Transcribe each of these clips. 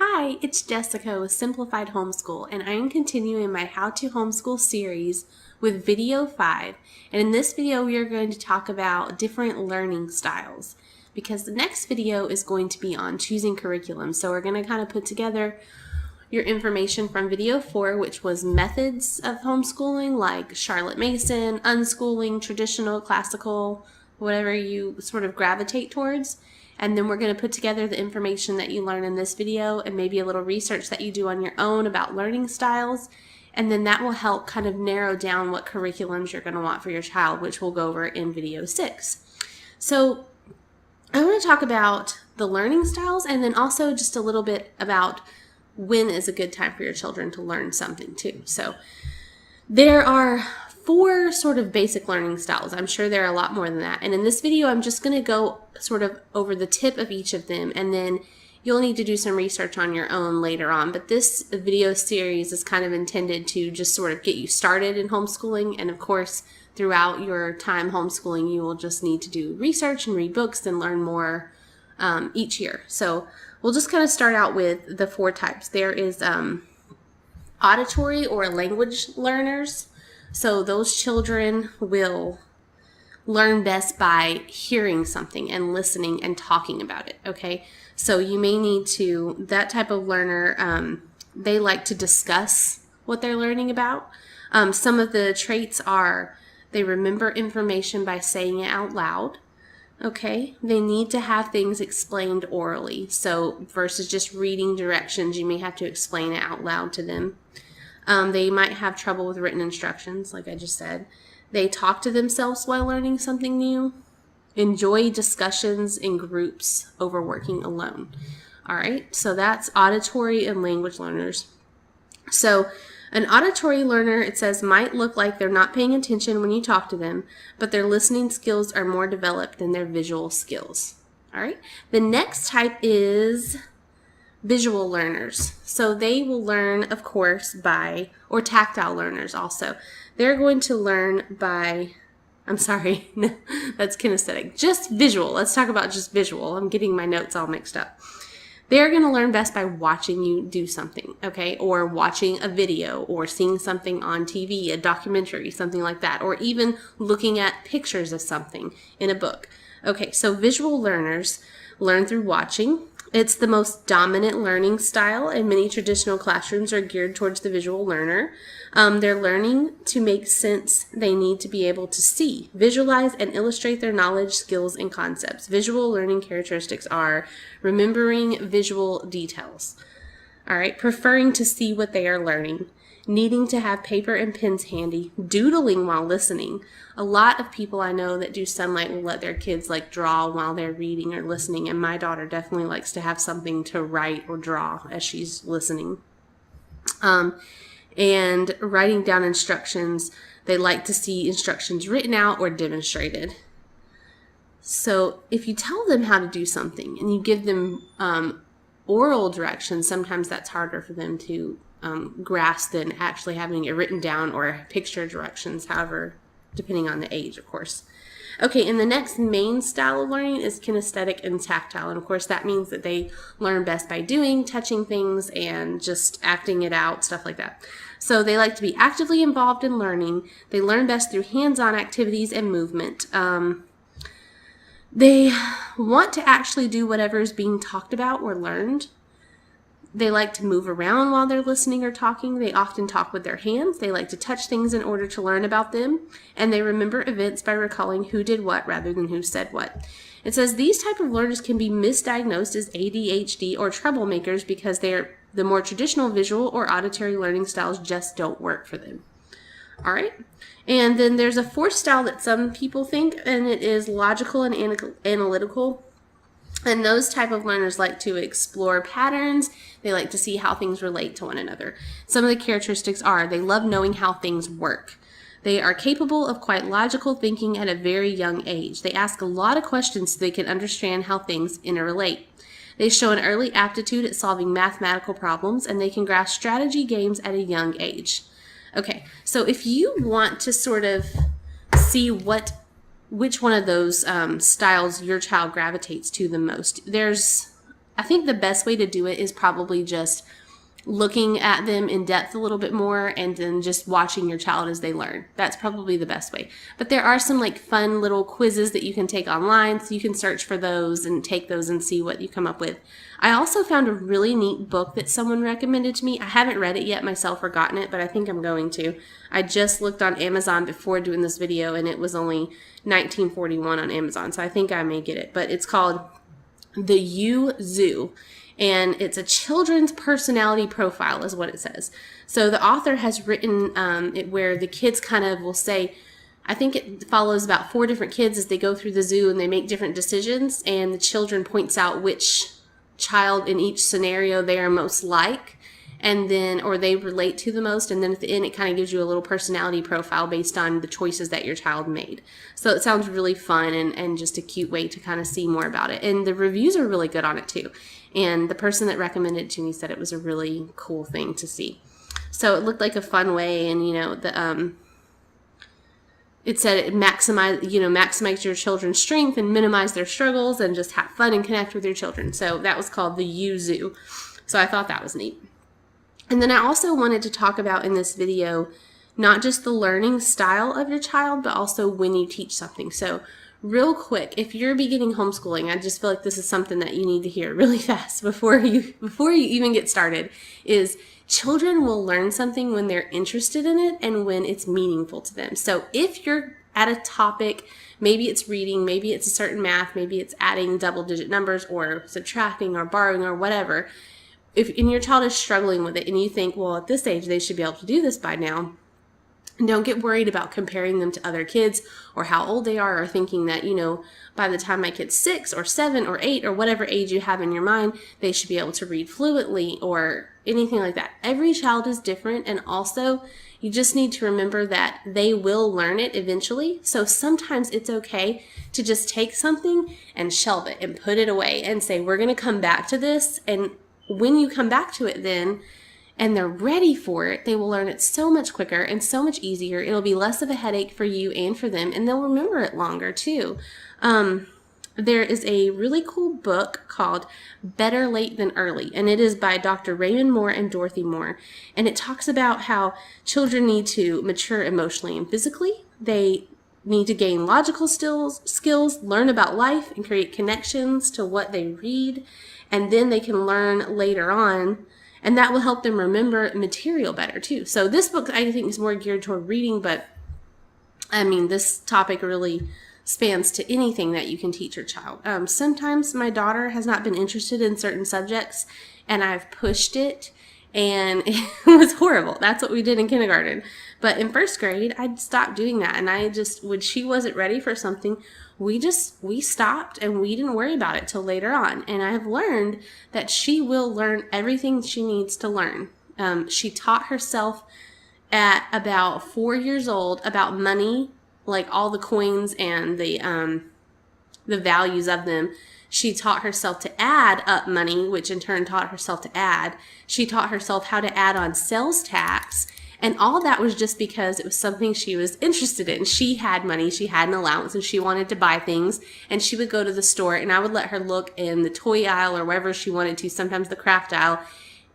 Hi, it's Jessica with Simplified Homeschool, and I am continuing my How to Homeschool series with video 5. And in this video, we are going to talk about different learning styles because the next video is going to be on choosing curriculum. So we're going to kind of put together your information from video 4, which was methods of homeschooling like Charlotte Mason, unschooling, traditional, classical, whatever you sort of gravitate towards. And then we're going to put together the information that you learn in this video and maybe a little research that you do on your own about learning styles. And then that will help kind of narrow down what curriculums you're going to want for your child, which we'll go over in video 6. So I want to talk about the learning styles and then also just a little bit about when is a good time for your children to learn something too. So there are 4 sort of basic learning styles. I'm sure there are a lot more than that. And in this video, I'm just going to go sort of over the tip of each of them, and then you'll need to do some research on your own later on. But this video series is kind of intended to just sort of get you started in homeschooling. And of course, throughout your time homeschooling, you will just need to do research and read books and learn more each year. So we'll just kind of start out with the 4 types. There is auditory or language learners. So those children will learn best by hearing something and listening and talking about it, okay? So you may need to, that type of learner, they like to discuss what they're learning about. Some of the traits are they remember information by saying it out loud, okay? They need to have things explained orally. So versus just reading directions, you may have to explain it out loud to them. They might have trouble with written instructions, like I just said. They talk to themselves while learning something new. Enjoy discussions in groups over working alone. All right, so that's auditory and language learners. So an auditory learner, it says, might look like they're not paying attention when you talk to them, but their listening skills are more developed than their visual skills. All right, the next type is visual learners. So they will learn, of course, by, or tactile learners also. They're going to learn by, I'm sorry, that's kinesthetic. Just visual. Let's talk about just visual. I'm getting my notes all mixed up. They're going to learn best by watching you do something, okay? Or watching a video or seeing something on TV, a documentary, something like that, or even looking at pictures of something in a book. Okay, so visual learners learn through watching. It's the most dominant learning style, and many traditional classrooms are geared towards the visual learner. They're learning to make sense. They need to be able to see, visualize, and illustrate their knowledge, skills, and concepts. Visual learning characteristics are remembering visual details, all right, preferring to see what they are learning, needing to have paper and pens handy, doodling while listening. A lot of people I know that do Sunlight will let their kids like draw while they're reading or listening, and my daughter definitely likes to have something to write or draw as she's listening. And writing down instructions, they like to see instructions written out or demonstrated. So if you tell them how to do something and you give them oral directions, sometimes that's harder for them to grasp than actually having it written down or picture directions, however, depending on the age, of course. Okay, and the next main style of learning is kinesthetic and tactile. And of course, that means that they learn best by doing, touching things, and just acting it out, stuff like that. So they like to be actively involved in learning. They learn best through hands-on activities and movement. They want to actually do whatever is being talked about or learned. They like to move around while they're listening or talking. They often talk with their hands. They like to touch things in order to learn about them. And they remember events by recalling who did what rather than who said what. It says these type of learners can be misdiagnosed as ADHD or troublemakers because they're the more traditional visual or auditory learning styles just don't work for them. All right. And then there's a 4th style that some people think, and it is logical and analytical. And those type of learners like to explore patterns. They like to see how things relate to one another. Some of the characteristics are they love knowing how things work. They are capable of quite logical thinking at a very young age. They ask a lot of questions so they can understand how things interrelate. They show an early aptitude at solving mathematical problems, and they can grasp strategy games at a young age. Okay, so if you want to sort of see which one of those styles your child gravitates to the most, there's I think the best way to do it is probably just looking at them in depth a little bit more and then just watching your child as they learn. That's probably the best way. But there are some like fun little quizzes that you can take online, so you can search for those and take those and see what you come up with. I also found a really neat book that someone recommended to me. I haven't read it yet myself or gotten it, but I think I'm going to. I just looked on Amazon before doing this video and it was only $19.41 on Amazon, so I think I may get it. But it's called The You Zoo. And it's a children's personality profile is what it says. So the author has written it where the kids kind of will say, I think it follows about 4 different kids as they go through the zoo and they make different decisions, and the children points out which child in each scenario they are most like, and then, or they relate to the most, and then at the end it kind of gives you a little personality profile based on the choices that your child made. So it sounds really fun and just a cute way to kind of see more about it. And the reviews are really good on it too. And the person that recommended it to me said it was a really cool thing to see. So it looked like a fun way, and it said it maximize your children's strength and minimize their struggles and just have fun and connect with your children. So that was called the You Zoo. So I thought that was neat. And then I also wanted to talk about in this video, not just the learning style of your child, but also when you teach something. So real quick, if you're beginning homeschooling, I just feel like this is something that you need to hear really fast before you even get started, is children will learn something when they're interested in it and when it's meaningful to them. So if you're at a topic, maybe it's reading, maybe it's a certain math, maybe it's adding double-digit numbers or subtracting or borrowing or whatever, and your child is struggling with it and you think, well, at this age they should be able to do this by now, don't get worried about comparing them to other kids or how old they are, or thinking that, by the time my kid's 6 or 7 or 8 or whatever age you have in your mind, they should be able to read fluently or anything like that. Every child is different, and also you just need to remember that they will learn it eventually. So sometimes it's okay to just take something and shelve it and put it away and say, we're going to come back to this. And when you come back to it then, and they're ready for it, they will learn it so much quicker and so much easier. It'll be less of a headache for you and for them, and they'll remember it longer too. There is a really cool book called Better Late Than Early, and it is by Dr. Raymond Moore and Dorothy Moore. And it talks about how children need to mature emotionally and physically. They need to gain logical skills, learn about life, and create connections to what they read. And then they can learn later on, and that will help them remember material better too. So this book I think is more geared toward reading, but I mean, this topic really spans to anything that you can teach your child. Sometimes my daughter has not been interested in certain subjects and I've pushed it and it was horrible. That's what we did in kindergarten. But in first grade, I stopped doing that. And when she wasn't ready for something, we stopped and we didn't worry about it till later on. And I have learned that she will learn everything she needs to learn. She taught herself at about 4 years old about money, like all the coins and the values of them. She taught herself to add up money, which in turn taught herself to add. She taught herself how to add on sales tax. And all that was just because it was something she was interested in. She had money, she had an allowance, and she wanted to buy things. And she would go to the store, and I would let her look in the toy aisle or wherever she wanted to, sometimes the craft aisle.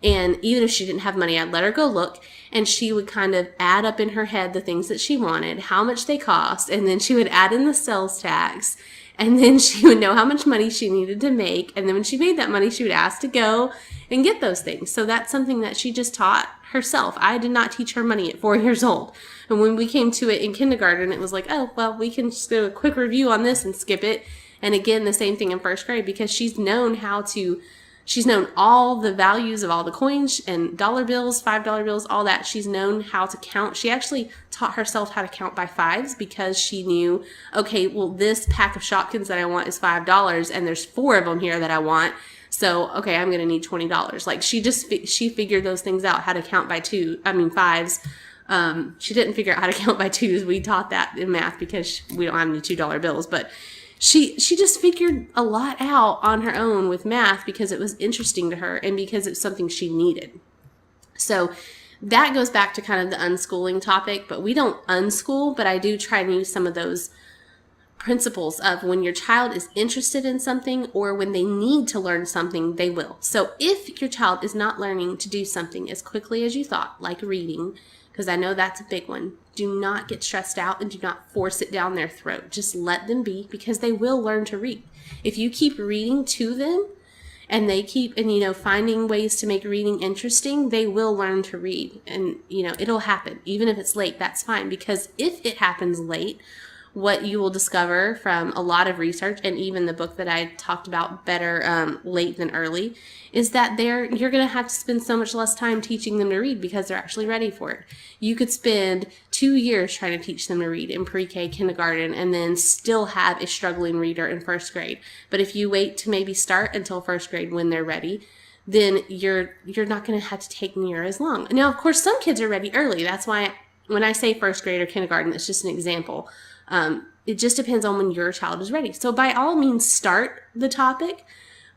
And even if she didn't have money, I'd let her go look, and she would kind of add up in her head the things that she wanted, how much they cost, and then she would add in the sales tax, and then she would know how much money she needed to make, and then when she made that money, she would ask to go and get those things. So that's something that she just taught herself. I did not teach her money at 4 years old. And when we came to it in kindergarten, it was like, oh, well, we can just do a quick review on this and skip it. And again, the same thing in first grade, because she's known all the values of all the coins and dollar bills, $5 bills, all that. She's known how to count. She actually taught herself how to count by fives because she knew, okay, well, this pack of Shopkins that I want is $5 and there's 4 of them here that I want. So, okay, I'm going to need $20. Like she figured those things out, how to count by fives. She didn't figure out how to count by twos. We taught that in math because we don't have any $2 bills, but she just figured a lot out on her own with math because it was interesting to her and because it's something she needed. So that goes back to kind of the unschooling topic, but we don't unschool, but I do try and use some of those principles of when your child is interested in something or when they need to learn something, they will. So if your child is not learning to do something as quickly as you thought, like reading, because I know that's a big one, do not get stressed out and do not force it down their throat. Just let them be, because they will learn to read. If you keep reading to them and they keep, finding ways to make reading interesting, they will learn to read. And, it'll happen. Even if it's late, that's fine. Because if it happens late, what you will discover from a lot of research, and even the book that I talked about, Better Late Than Early, is that you're going to have to spend so much less time teaching them to read because they're actually ready for it. You could spend 2 years trying to teach them to read in pre-K, kindergarten, and then still have a struggling reader in first grade. But if you wait to maybe start until first grade when they're ready, then you're not going to have to take near as long. Now, of course, some kids are ready early. That's why when I say first grade or kindergarten, it's just an example. It just depends on when your child is ready. So by all means, start the topic,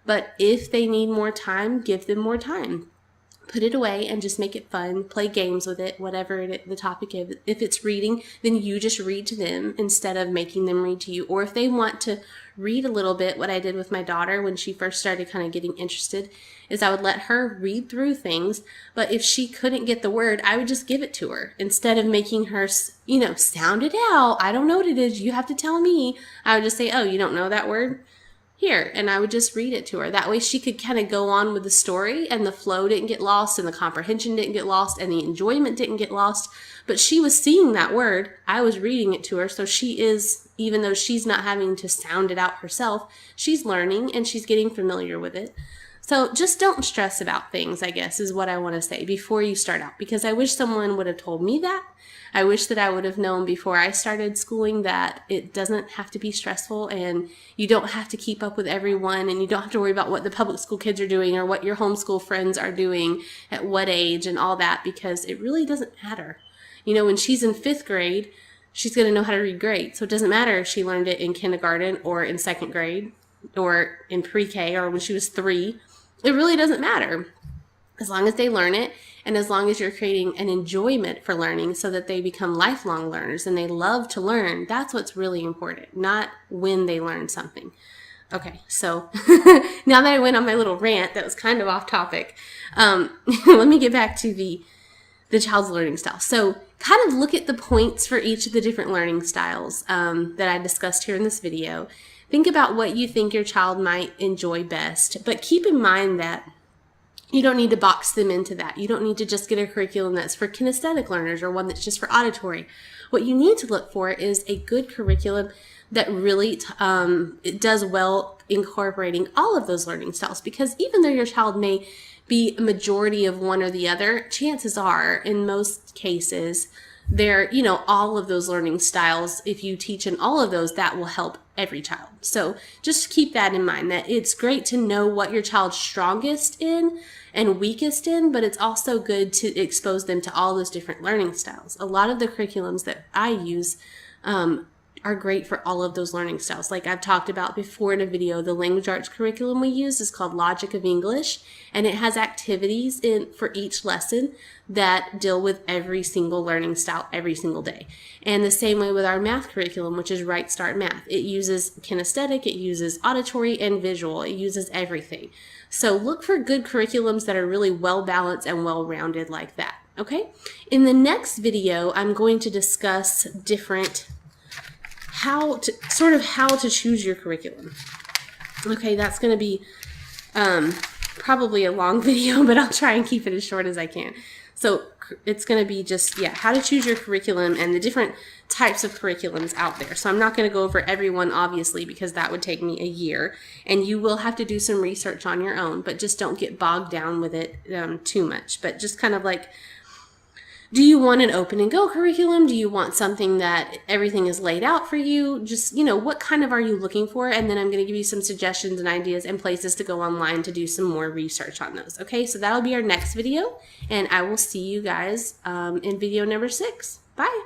but if they need more time, give them more time. Put it away and just make it fun. Play games with it, whatever the topic is. If it's reading, then you just read to them instead of making them read to you. Or if they want to read a little bit, what I did with my daughter when she first started kind of getting interested is I would let her read through things, but if she couldn't get the word, I would just give it to her instead of making her, sound it out. I don't know what it is. You have to tell me. I would just say, oh, you don't know that word? Here. And I would just read it to her. That way she could kind of go on with the story and the flow didn't get lost and the comprehension didn't get lost and the enjoyment didn't get lost. But she was seeing that word. I was reading it to her. So she is, even though she's not having to sound it out herself, she's learning and she's getting familiar with it. So just don't stress about things, I guess, is what I want to say before you start out, because I wish someone would have told me that. I wish that I would have known before I started schooling that it doesn't have to be stressful and you don't have to keep up with everyone and you don't have to worry about what the public school kids are doing or what your homeschool friends are doing at what age and all that, because it really doesn't matter. When she's in 5th grade, she's going to know how to read great. So it doesn't matter if she learned it in kindergarten or in 2nd grade or in pre-K or when she was 3. It really doesn't matter as long as they learn it and as long as you're creating an enjoyment for learning so that they become lifelong learners and they love to learn. That's what's really important, not when they learn something. Okay, so now that I went on my little rant that was kind of off topic, let me get back to the child's learning style. So kind of look at the points for each of the different learning styles that I discussed here in this video. Think about what you think your child might enjoy best, but keep in mind that you don't need to box them into that. You don't need to just get a curriculum that's for kinesthetic learners or one that's just for auditory. What you need to look for is a good curriculum that really it does well incorporating all of those learning styles, because even though your child may be a majority of one or the other, chances are, in most cases, they're, all of those learning styles, if you teach in all of those, that will help every child. So just keep that in mind, that it's great to know what your child's strongest in and weakest in, but it's also good to expose them to all those different learning styles. A lot of the curriculums that I use are great for all of those learning styles. Like I've talked about before in a video, the language arts curriculum we use is called Logic of English, and it has activities for each lesson that deal with every single learning style every single day. And the same way with our math curriculum, which is Right Start Math. It uses kinesthetic, it uses auditory and visual. It uses everything. So look for good curriculums that are really well balanced and well rounded like that. Okay? In the next video, I'm going to discuss how to choose your curriculum. Okay, that's going to be probably a long video, but I'll try and keep it as short as I can. So it's going to be just, how to choose your curriculum and the different types of curriculums out there. So I'm not going to go over everyone, obviously, because that would take me a year. And you will have to do some research on your own, but just don't get bogged down with it too much. But just kind of like, do you want an open and go curriculum? Do you want something that everything is laid out for you? Just, what kind of are you looking for? And then I'm going to give you some suggestions and ideas and places to go online to do some more research on those. Okay, so that'll be our next video, and I will see you guys in video number 6. Bye.